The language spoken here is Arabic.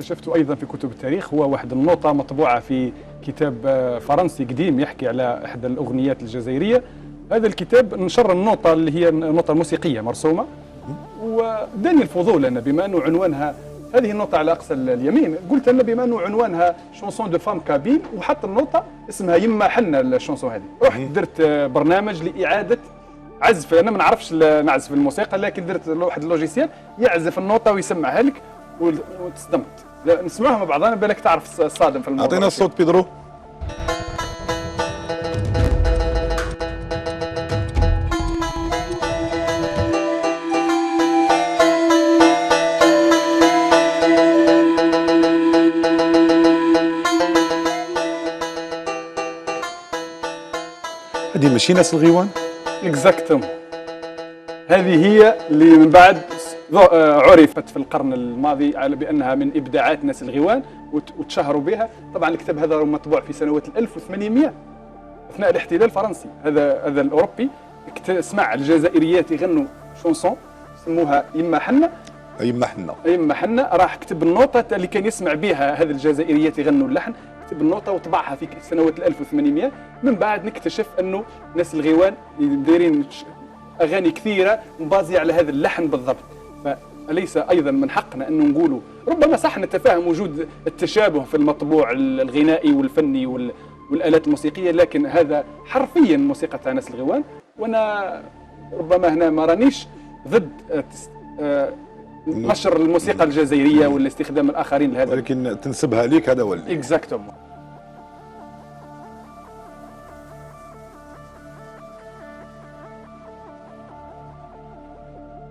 اكتشفته ايضا في كتب التاريخ هو واحد النوطه مطبوعه في كتاب فرنسي قديم يحكي على احدى الاغنيات الجزائريه. هذا الكتاب نشر النوطه اللي هي النوطه الموسيقيه مرسومه، وداني الفضول انا بما انه عنوانها هذه النوطه على اقصى اليمين، قلت انا بما انه عنوانها شونسون دو فام كابيل وحط النوطه اسمها يما حنا الشونسون هذه، رحت درت برنامج لاعاده عزف. انا ما نعرفش نعزف الموسيقى، لكن درت واحد اللوجيسيال يعزف النوطه ويسمعها لك وتصدمت. نسمعوها مع بعضنا بالك تعرف الصادم في الموضوع. اعطينا الصوت بيدرو. هذه ماشي ناس الغيوان؟ اكزاكتوم، هذه هي اللي من بعد عرفت في القرن الماضي على بانها من ابداعات ناس الغيوان وتشهروا بها. طبعا الكتاب هذا مطبوع في سنوات 1800 اثناء الاحتلال الفرنسي. هذا الاوروبي سمع الجزائريات يغنوا شونسون سموها يما حنا. يما حنا راح كتب النوطه اللي كان يسمع بها هذه الجزائريات يغنوا اللحن، كتب النوطه وطبعها في سنوات 1800. من بعد نكتشف انه ناس الغيوان دايرين اغاني كثيره مبازيه على هذا اللحن بالضبط. فأليس ايضا من حقنا انه نقولوا ربما صح نتفاهم وجود التشابه في المطبوع الغنائي والفني والآلات الموسيقيه، لكن هذا حرفيا موسيقى تاع ناس الغيوان. وانا ربما هنا ما رانيش ضد نشر الموسيقى الجزائريه ولا استخدام الاخرين لهذا، ولكن تنسبها ليك هذا هو اللي اكزاكتومون.